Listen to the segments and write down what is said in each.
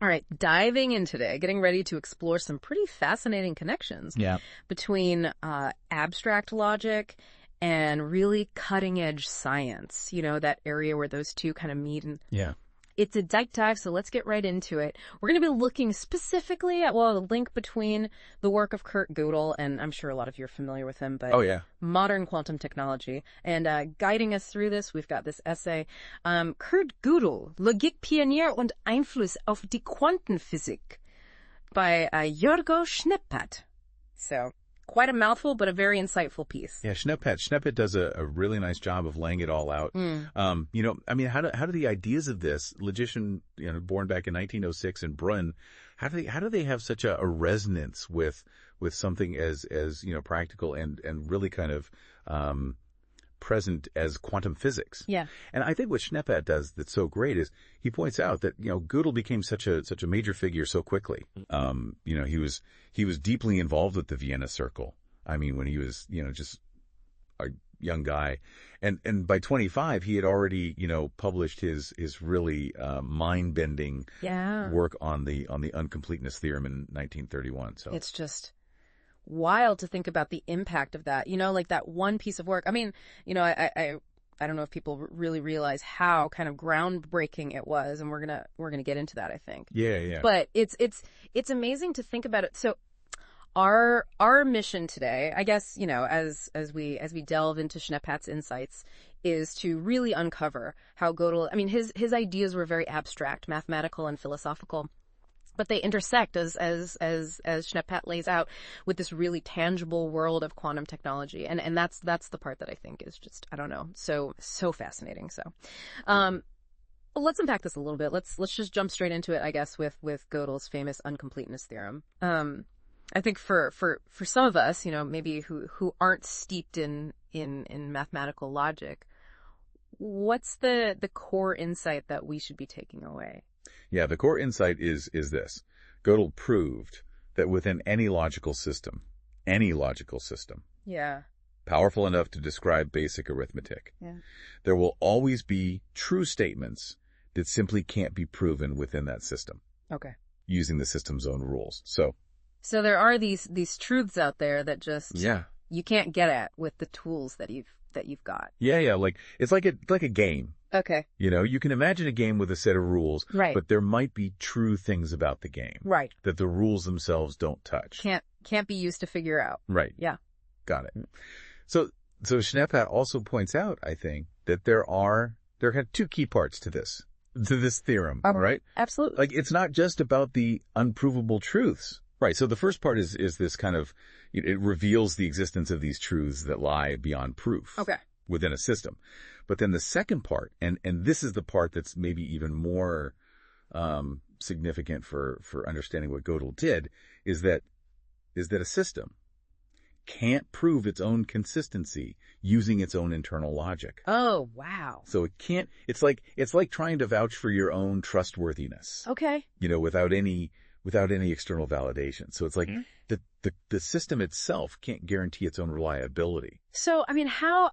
All right, diving in today, getting ready to explore some pretty fascinating connections between abstract logic and really cutting-edge science, that area where those two kind of meet. And it's a deep dive, so let's get right into it. We're going to be looking specifically at, the link between the work of Kurt Gödel, and I'm sure a lot of you are familiar with him, but modern quantum technology. And guiding us through this, we've got this essay, Kurt Gödel, Logik, Pionier und Einfluss auf die Quantenphysik by Jorgo Schneeppert. So, quite a mouthful, but a very insightful piece. Yeah, Schneeppert does a really nice job of laying it all out. How do the ideas of this logician, born back in 1906 in Brünn, how do they have such a resonance with something as practical and really kind of present as quantum physics? Yeah. And I think what Schneeppert does that's so great is he points out that Gödel became such a major figure so quickly. He was deeply involved with the Vienna Circle. I mean, when he was just a young guy, and by 25 he had already published his really mind-bending work on the uncompleteness theorem in 1931. So it's just wild to think about the impact of that. Like that one piece of work. I mean, I don't know if people really realize how kind of groundbreaking it was, and we're gonna get into that, I think. Yeah. But it's amazing to think about it. So our mission today, I guess, as we delve into Schneeppert's insights, is to really uncover how Gödel. I mean, his ideas were very abstract, mathematical, and philosophical. But they intersect, as Schneeppert lays out, with this really tangible world of quantum technology, and that's the part that I think is just, I don't know, so fascinating. So, let's unpack this a little bit. Let's just jump straight into it, I guess, with Gödel's famous uncompleteness theorem. I think for some of us, maybe who aren't steeped in mathematical logic, what's the core insight that we should be taking away? Yeah, the core insight is this. Gödel proved that within any logical system, powerful enough to describe basic arithmetic, there will always be true statements that simply can't be proven within that system. Okay. Using the system's own rules. So there are these truths out there that just you can't get at with the tools that you've got. Yeah, like it's like a game. Okay. You can imagine a game with a set of rules, right, but there might be true things about the game, right, that the rules themselves don't touch. Can't be used to figure out. Right. Yeah. Got it. So Schneeppert also points out, I think, that there are two key parts to this theorem, right? Absolutely. Like, it's not just about the unprovable truths. Right. So the first part is this kind of, it reveals the existence of these truths that lie beyond proof. Okay. Within a system. But then the second part, and this is the part that's maybe even more significant for understanding what Gödel did, is that a system can't prove its own consistency using its own internal logic. Oh, wow. So it can't, it's like trying to vouch for your own trustworthiness. Okay. Without any external validation. So it's like the system itself can't guarantee its own reliability. So, I mean, how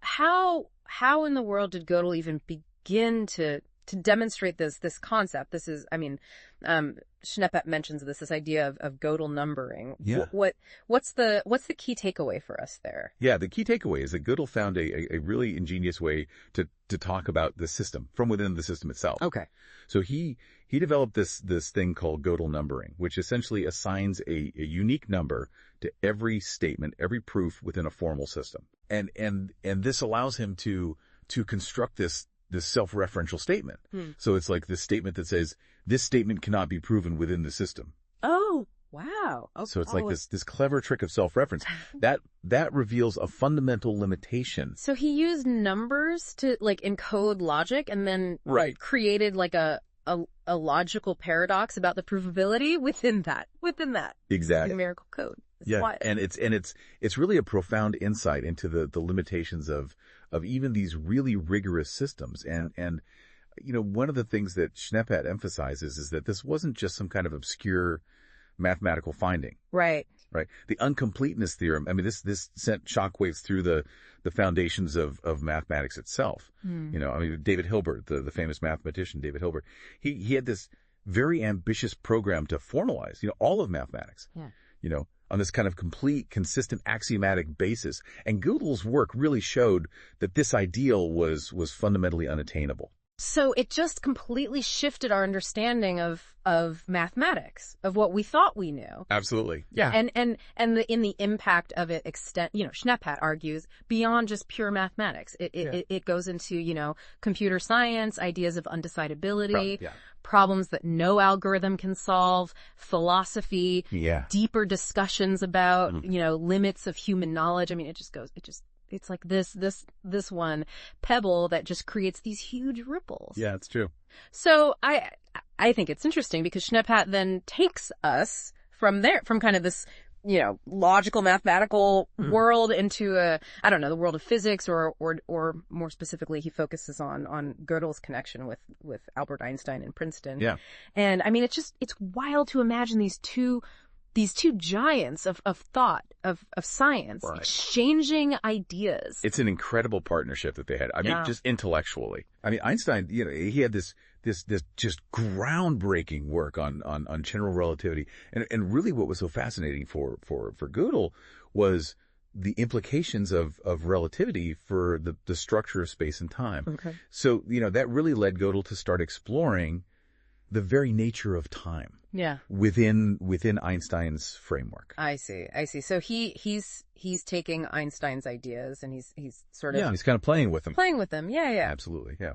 in the world did Gödel even begin to demonstrate this concept? This is, I mean, Schneeppert mentions this idea of Gödel numbering. Yeah. What's the key takeaway for us there? Yeah, the key takeaway is that Gödel found a really ingenious way to talk about the system from within the system itself. Okay. So he developed this thing called Gödel numbering, which essentially assigns a unique number to every statement, every proof within a formal system. And this allows him to construct this self-referential statement. So it's like this statement that says, this statement cannot be proven within the system. Oh, wow. Okay. So it's like this clever trick of self-reference. That reveals a fundamental limitation. So he used numbers to like encode logic and then created like a logical paradox about the provability within that exactly numerical code. Wild. And it's really a profound insight into the limitations of even these really rigorous systems. And one of the things that Schneeppert emphasizes is that this wasn't just some kind of obscure mathematical finding. Right. The uncompleteness theorem, I mean, this sent shockwaves through the foundations of mathematics itself. I mean, David Hilbert, the famous mathematician David Hilbert, he had this very ambitious program to formalize, all of mathematics, on this kind of complete, consistent, axiomatic basis. And Gödel's work really showed that this ideal was fundamentally unattainable. So it just completely shifted our understanding of mathematics, of what we thought we knew. Absolutely. Yeah. And in the impact of it extent, Schneppat argues beyond just pure mathematics. It goes into, computer science, ideas of undecidability, problems that no algorithm can solve, philosophy, deeper discussions about, limits of human knowledge. I mean, it's like this one pebble that just creates these huge ripples. Yeah, it's true. So I think it's interesting because Schneppat then takes us from kind of this, logical mathematical world into the world of physics or more specifically, he focuses on Gödel's connection with Albert Einstein in Princeton. Yeah. And I mean, it's wild to imagine these two giants of thought, of science, exchanging ideas. It's an incredible partnership that they had. I mean, just intellectually. I mean, Einstein, he had this just groundbreaking work on general relativity. And really what was so fascinating for Gödel was the implications of relativity for the structure of space and time. Okay. So, that really led Gödel to start exploring the very nature of time. Yeah. Within Einstein's framework. I see. So he's taking Einstein's ideas and he's sort of he's kind of playing with them. Yeah. Absolutely. Yeah.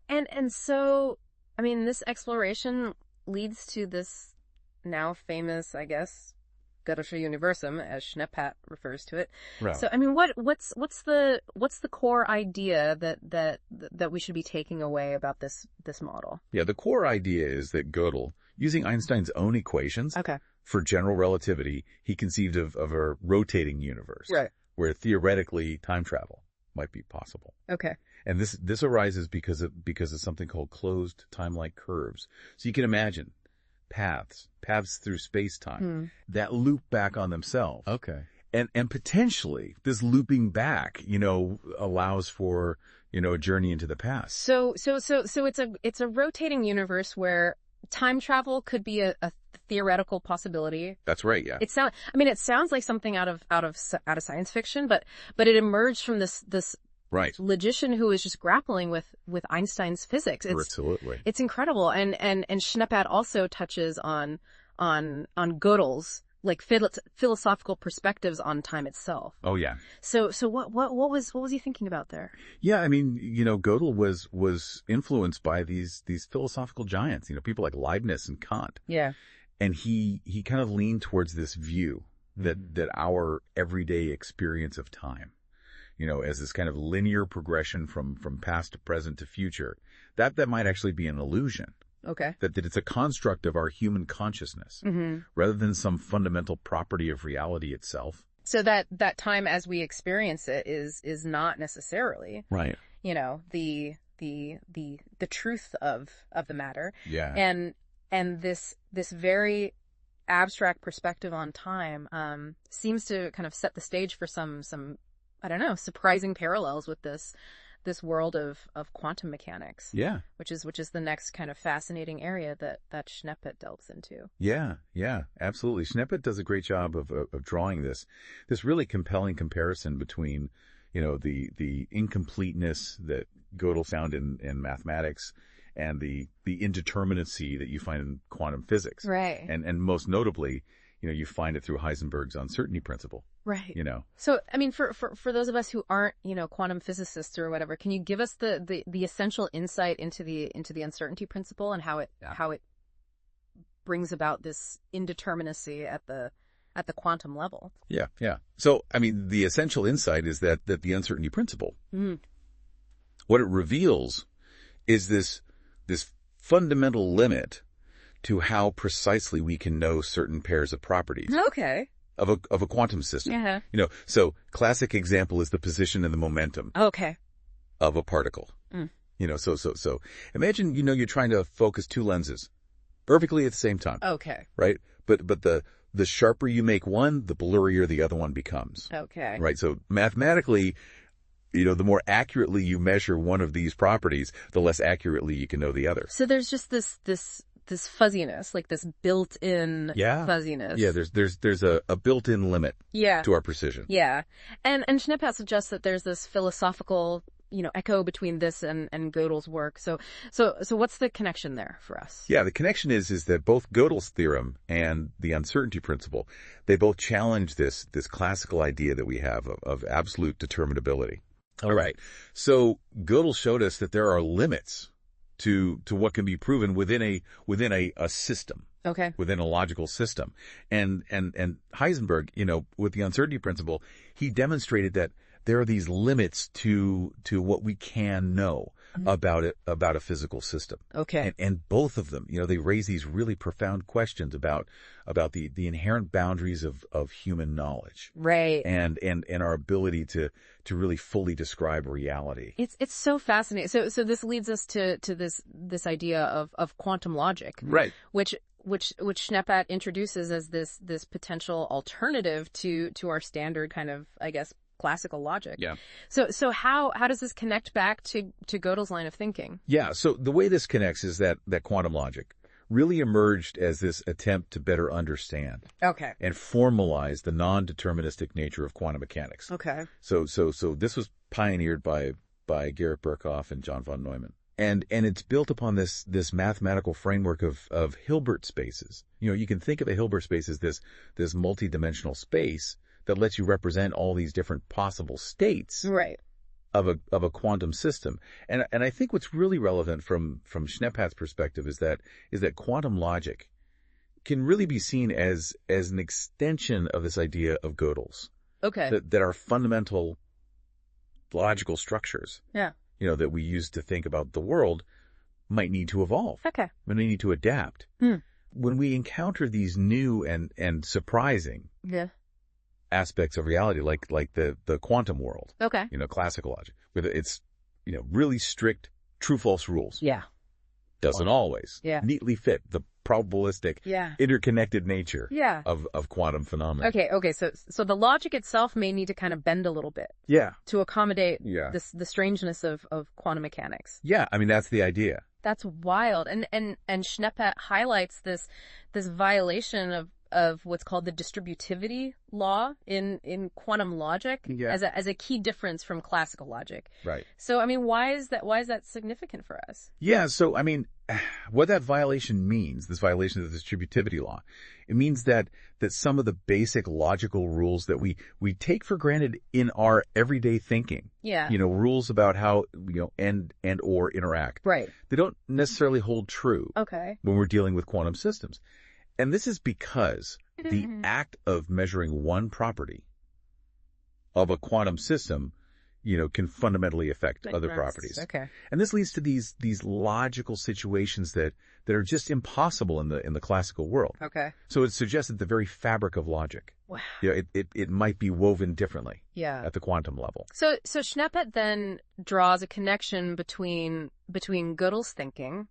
And so I mean, this exploration leads to this now famous, I guess, Gödel'sche Universum, as Schneppat refers to it. Right. So I mean, what's the core idea that we should be taking away about this model? Yeah, the core idea is that Gödel, using Einstein's own equations for general relativity, he conceived of a rotating universe, where theoretically time travel might be possible. Okay. And this arises because of something called closed time-like curves. So you can imagine paths through space-time that loop back on themselves. Okay. And potentially this looping back, allows for, a journey into the past. So it's a rotating universe where time travel could be a theoretical possibility. That's right. Yeah. It sounds like something out of science fiction, but it emerged from this logician who was just grappling with Einstein's physics. Absolutely. It's incredible. And Schneppat also touches on Gödel's philosophical perspectives on time itself. Oh yeah. So what was he thinking about there? Yeah, I mean, Gödel was influenced by these philosophical giants, people like Leibniz and Kant. Yeah. And he kind of leaned towards this view that our everyday experience of time, as this kind of linear progression from past to present to future, that might actually be an illusion. Okay. That it's a construct of our human consciousness rather than some fundamental property of reality itself. So that time as we experience it is not necessarily right. The truth of the matter. Yeah. And this very abstract perspective on time seems to kind of set the stage for some I don't know, surprising parallels with this world of quantum mechanics. Yeah. Which is the next kind of fascinating area that Schneppat delves into. Yeah, absolutely. Schneppat does a great job of drawing this really compelling comparison between, the incompleteness that Gödel found in mathematics and the indeterminacy that you find in quantum physics. Right. And most notably, you find it through Heisenberg's uncertainty principle. Right. So, I mean, for those of us who aren't, quantum physicists or whatever, can you give us the essential insight into the uncertainty principle and how it brings about this indeterminacy at the quantum level? Yeah. So, I mean, the essential insight is that the uncertainty principle, what it reveals is this fundamental limit to how precisely we can know certain pairs of properties. Okay. Of a quantum system. Yeah. So classic example is the position and the momentum. Okay. Of a particle. So imagine, you're trying to focus two lenses perfectly at the same time. Okay. Right? But the sharper you make one, the blurrier the other one becomes. Okay. Right? So mathematically, the more accurately you measure one of these properties, the less accurately you can know the other. So there's just this this fuzziness, like this built-in fuzziness. Yeah, there's a built-in limit to our precision. Yeah. And Schneppat suggests that there's this philosophical, echo between this and Gödel's work. So what's the connection there for us? Yeah, the connection is that both Gödel's theorem and the uncertainty principle, they both challenge this classical idea that we have of absolute determinability. All right. So Gödel showed us that there are limits to what can be proven within a system. Okay. Within a logical system. And Heisenberg, with the uncertainty principle, he demonstrated that there are these limits to what we can know about a physical system. Okay. And both of them, they raise these really profound questions about the inherent boundaries of human knowledge. Right. And our ability to really fully describe reality. It's so fascinating. So this leads us to this idea of quantum logic. Right. Which Schneppat introduces as this potential alternative to our standard kind of, I guess, classical logic. Yeah. So how does this connect back to Gödel's line of thinking? Yeah. So the way this connects is that quantum logic really emerged as this attempt to better understand and formalize the non-deterministic nature of quantum mechanics. Okay. So this was pioneered by Gerrit Birkhoff and John von Neumann. And it's built upon this mathematical framework of Hilbert spaces. You can think of a Hilbert space as this multidimensional space that lets you represent all these different possible states of a quantum system. And I think what's really relevant from Schneppat's perspective is that quantum logic can really be seen as an extension of this idea of Gödel's. Okay. That our fundamental logical structures. Yeah. That we use to think about the world might need to evolve. Okay. We need to adapt. When we encounter these new and surprising aspects of reality, like the quantum world. Okay. Classical logic, where it's, really strict true-false rules. Yeah. Doesn't always neatly fit the probabilistic, interconnected nature of quantum phenomena. Okay. So the logic itself may need to kind of bend a little bit. Yeah. To accommodate the strangeness of quantum mechanics. Yeah. I mean, that's the idea. That's wild. And Schneppat highlights this violation of what's called the distributivity law in quantum logic as a key difference from classical logic. Right. So, I mean, why is that significant for us? Yeah. So, I mean, what that violation means, this violation of the distributivity law, it means that some of the basic logical rules that we take for granted in our everyday thinking, rules about how, and or interact. Right. They don't necessarily hold true. Okay. When we're dealing with quantum systems. And this is because the act of measuring one property of a quantum system, can fundamentally affect other properties. Okay. And this leads to these logical situations that are just impossible in the classical world. Okay. So it suggests that the very fabric of logic, wow, it might be woven differently. Yeah. At the quantum level. So Schneppat then draws a connection between Gödel's thinking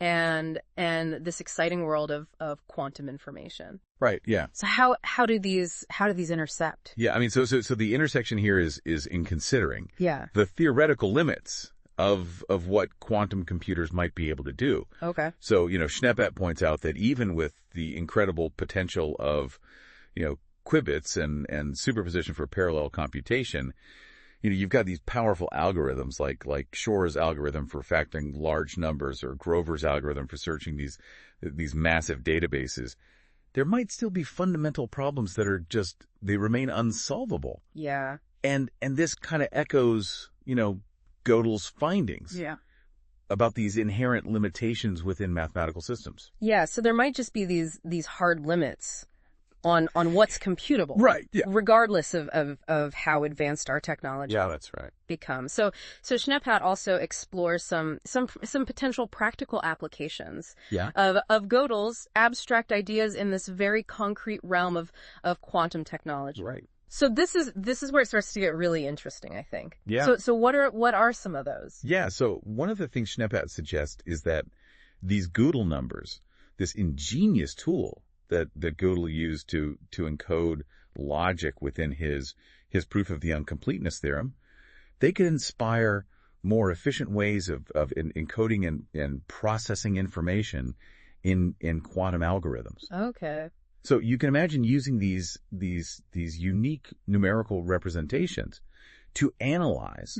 and this exciting world of quantum information. Right. Yeah. So how do these intersect? Yeah. I mean, so the intersection here is in considering the theoretical limits of what quantum computers might be able to do. Okay. So, Schneppat points out that even with the incredible potential of, qubits and superposition for parallel computation, you've got these powerful algorithms like Shor's algorithm for factoring large numbers or Grover's algorithm for searching these massive databases. There might still be fundamental problems that are they remain unsolvable. Yeah. And this kind of echoes, Gödel's findings. Yeah. About these inherent limitations within mathematical systems. Yeah. So there might just be these hard limits on what's computable. Right. Yeah. Regardless of how advanced our technology that's right. becomes. So Schneppat also explores some potential practical applications of Gödel's abstract ideas in this very concrete realm of quantum technology. Right. So this is where it starts to get really interesting, I think. Yeah. So what are some of those? Yeah. So one of the things Schneppat suggests is that these Gödel numbers, this ingenious tool that Gödel used to encode logic within his proof of the incompleteness theorem, they could inspire more efficient ways of encoding and processing information in quantum algorithms. Okay. So you can imagine using these unique numerical representations to analyze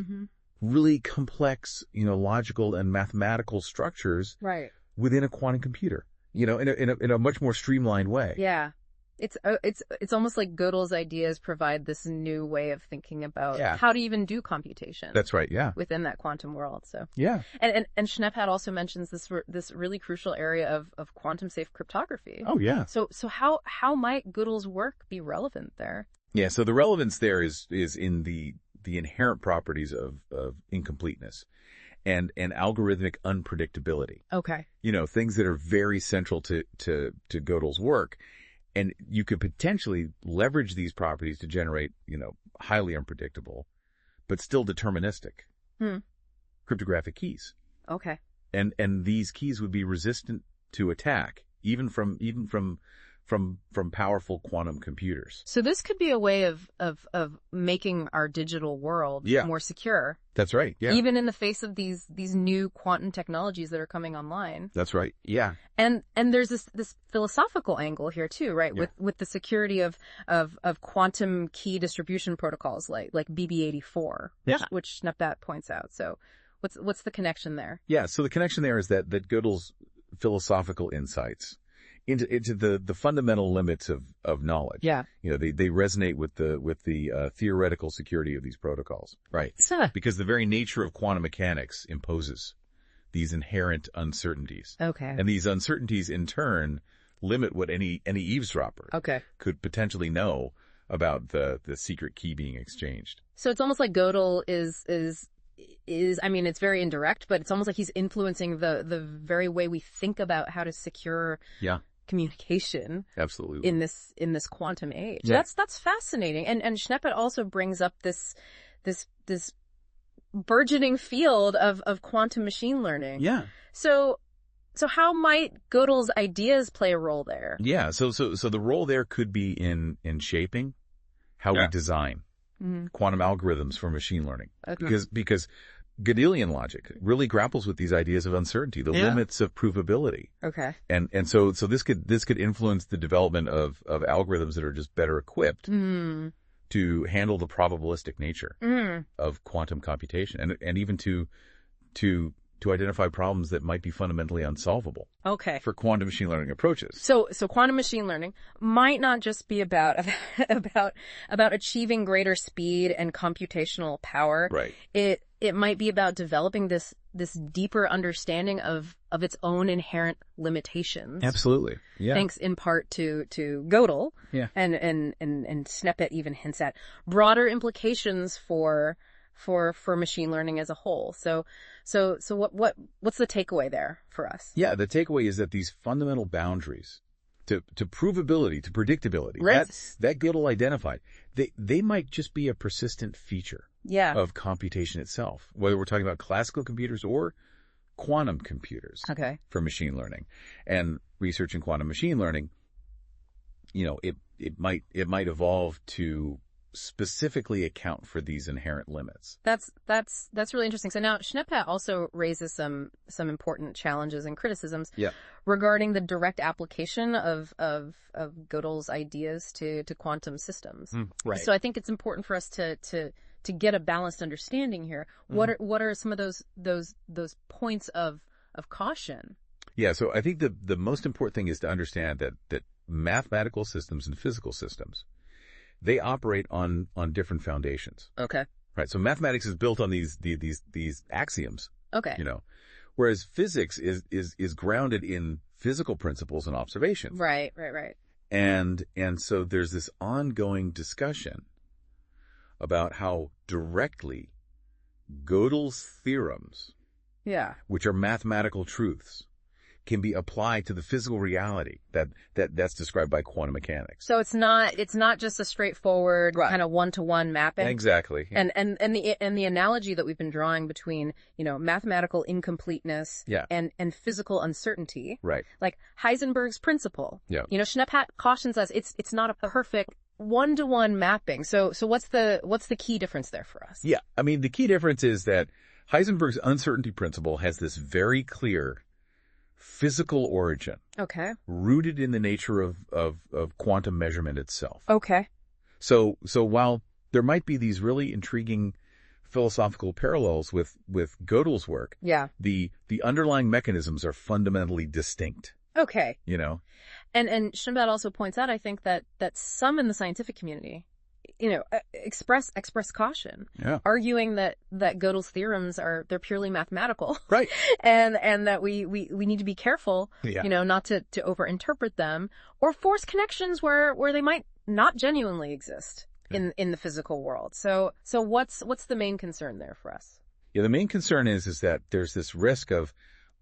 really complex, logical and mathematical structures Right. within a quantum computer, in a much more streamlined way. Yeah. It's almost like Gödel's ideas provide this new way of thinking about how to even do computation. That's right. Yeah. Within that quantum world. So yeah. And Schneppat also mentions this really crucial area of quantum safe cryptography. Oh yeah. So how might Gödel's work be relevant there? Yeah. So the relevance there is in the inherent properties of incompleteness and algorithmic unpredictability. Okay. Things that are very central to Gödel's work. And you could potentially leverage these properties to generate, highly unpredictable, but still deterministic cryptographic keys. Okay. And these keys would be resistant to attack, even from powerful quantum computers. So this could be a way of making our digital world more secure. That's right. Yeah. Even in the face of these new quantum technologies that are coming online. That's right. Yeah. And there's this philosophical angle here too, right? Yeah. With the security of quantum key distribution protocols like BB84, which Schneppat points out. So what's the connection there? Yeah. So the connection there is that Gödel's philosophical insights into the fundamental limits of knowledge. Yeah. They resonate with the theoretical security of these protocols. Right. Because the very nature of quantum mechanics imposes these inherent uncertainties. Okay. And these uncertainties in turn limit what any eavesdropper could potentially know about the secret key being exchanged. So it's almost like Gödel is I mean, it's very indirect, but it's almost like he's influencing the very way we think about how to secure communication. Absolutely. In this quantum age. Yeah. That's fascinating. And Schneppat also brings up this burgeoning field of quantum machine learning. Yeah. So how might Gödel's ideas play a role there? Yeah. So the role there could be in shaping how we design quantum algorithms for machine learning. Okay. Because Gödelian logic really grapples with these ideas of uncertainty, the limits of provability. Okay. And so this could influence the development of algorithms that are just better equipped to handle the probabilistic nature of quantum computation and even to identify problems that might be fundamentally unsolvable. Okay. For quantum machine learning approaches. So quantum machine learning might not just be about achieving greater speed and computational power. Right. It might be about developing this deeper understanding of its own inherent limitations. Absolutely. Yeah. Thanks in part to Gödel. Yeah. And Schneppat even hints at broader implications for machine learning as a whole. So what's the takeaway there for us? Yeah, the takeaway is that these fundamental boundaries to provability, to predictability, that Gödel identified, they might just be a persistent feature of computation itself, whether we're talking about classical computers or quantum computers for machine learning. And research in quantum machine learning, it might evolve to specifically account for these inherent limits. That's really interesting. So now Schneppat also raises some important challenges and criticisms regarding the direct application of Gödel's ideas to quantum systems. Right. So I think it's important for us to get a balanced understanding here. What are some of those points of caution? Yeah, so I think the most important thing is to understand that mathematical systems and physical systems, they operate on different foundations. Okay. Right. So mathematics is built on these axioms. Okay. Whereas physics is grounded in physical principles and observations. Right. And so there's this ongoing discussion about how directly Gödel's theorems, which are mathematical truths, can be applied to the physical reality that's described by quantum mechanics. So it's not just a straightforward kind of one-to-one mapping. Exactly. And the analogy that we've been drawing between, mathematical incompleteness and physical uncertainty. Right. Like Heisenberg's principle. Yeah. Schneppat cautions us it's not a perfect one-to-one mapping. So what's the key difference there for us? Yeah. I mean, the key difference is that Heisenberg's uncertainty principle has this very clear physical origin, Okay. rooted in the nature of quantum measurement itself. Okay. So while there might be these really intriguing philosophical parallels with Gödel's work, Yeah. the underlying mechanisms are fundamentally distinct, Okay. you know? And Schneeberg also points out, I think, that some in the scientific community, express caution, arguing that Gödel's theorems they're purely mathematical, Right? and that we need to be careful, not to overinterpret them or force connections where they might not genuinely exist in the physical world. So what's the main concern there for us? Yeah, the main concern is that there's this risk of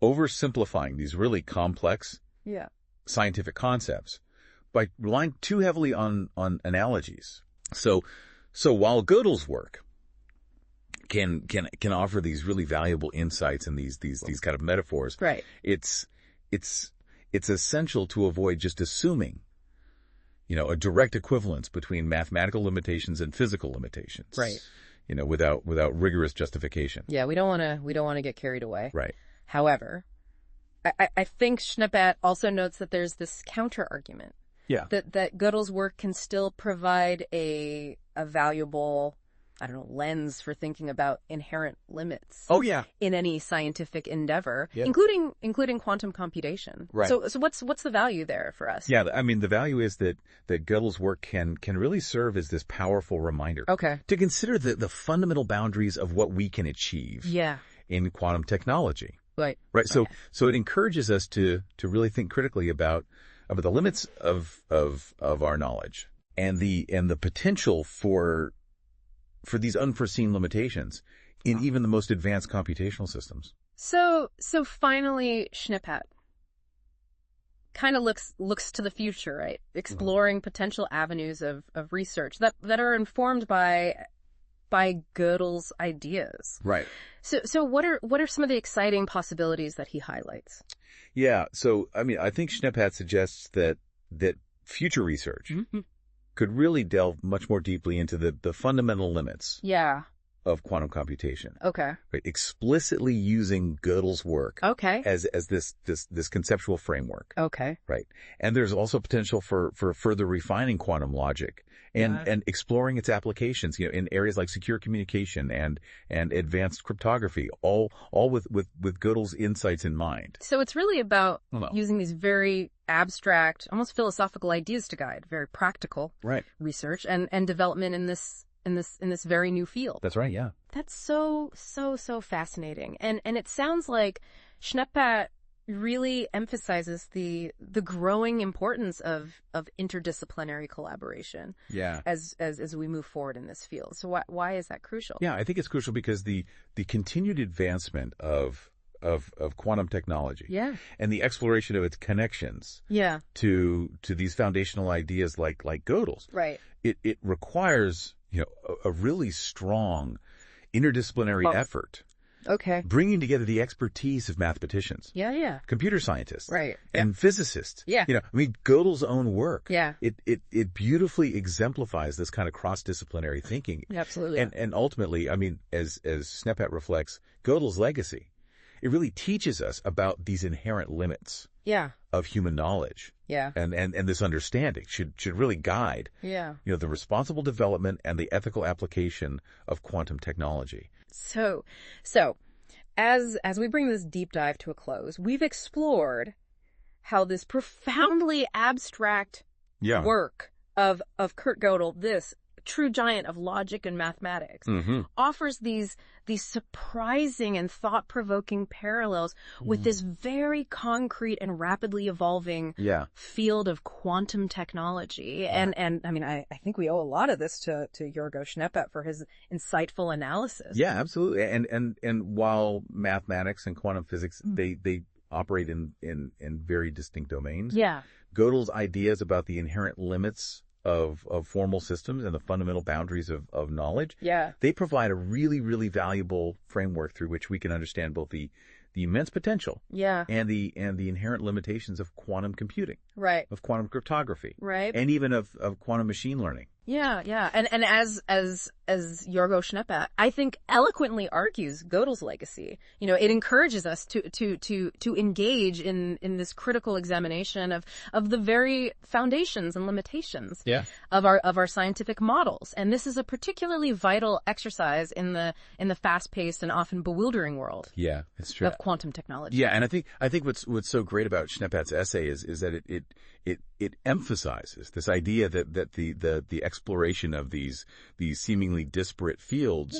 oversimplifying these really complex scientific concepts by relying too heavily on analogies. So while Gödel's work can offer these really valuable insights and these kind of metaphors, right? It's essential to avoid just assuming, a direct equivalence between mathematical limitations and physical limitations, right? Without rigorous justification. Yeah, we don't want to get carried away, right? However, I think Schneeberg also notes that there's this counter argument. Yeah. That Gödel's work can still provide a valuable, lens for thinking about inherent limits. Oh, yeah. In any scientific endeavor, yeah. including quantum computation. Right. So what's the value there for us? Yeah, I mean, the value is that Gödel's work can really serve as this powerful reminder. Okay. To consider the fundamental boundaries of what we can achieve. Yeah. In quantum technology. Right. Right. So it encourages us to really think critically about the limits of our knowledge and the potential for these unforeseen limitations in even the most advanced computational systems. So finally, Schneeberg kind of looks to the future, right? Exploring potential avenues of research that are informed by Gödel's ideas. Right. So what are some of the exciting possibilities that he highlights? Yeah. So, I mean, I think Schneeberg suggests that future research could really delve much more deeply into the fundamental limits of quantum computation. Okay. Right? Explicitly using Gödel's work as this conceptual framework. Okay. Right. And there's also potential for further refining quantum logic and exploring its applications, in areas like secure communication and advanced cryptography, all with Gödel's insights in mind. So it's really about using these very abstract, almost philosophical ideas to guide very practical research and development in this very new field. That's right, yeah. That's so fascinating. And it sounds like Schneeberg really emphasizes the growing importance of interdisciplinary collaboration. Yeah. As we move forward in this field. So why is that crucial? Yeah, I think it's crucial because the continued advancement of quantum technology and the exploration of its connections to these foundational ideas like Gödel's. Right. It requires a really strong interdisciplinary effort. Okay. Bringing together the expertise of mathematicians. Yeah. Computer scientists. Right. And physicists. Yeah. Gödel's own work. Yeah. It beautifully exemplifies this kind of cross-disciplinary thinking. Absolutely. And ultimately, as Schneeberg reflects, Gödel's legacy, it really teaches us about these inherent limits of human knowledge. Yeah. And this understanding should really guide the responsible development and the ethical application of quantum technology. So as we bring this deep dive to a close, we've explored how this profoundly abstract work of Kurt Gödel, this true giant of logic and mathematics, offers these surprising and thought-provoking parallels with this very concrete and rapidly evolving field of quantum technology. Yeah. And I mean, I think we owe a lot of this to Jorgo Schneeberg for his insightful analysis. Yeah, absolutely. And while mathematics and quantum physics, they operate in very distinct domains. Yeah. Gödel's ideas about the inherent limits of formal systems and the fundamental boundaries of knowledge. Yeah. They provide a really, really valuable framework through which we can understand both the immense potential and the inherent limitations of quantum computing. Right. Of quantum cryptography. Right. And even of quantum machine learning. Yeah, yeah. And as Jorgo Schneepatt, I think eloquently argues Gödel's legacy. You know, it encourages us to engage in this critical examination of the very foundations and limitations of our scientific models. And this is a particularly vital exercise in the fast-paced and often bewildering world. Yeah, it's true. Of quantum technology. Yeah, and I think what's so great about Schneepatt's essay is that it emphasizes this idea that the exploration of these seemingly disparate fields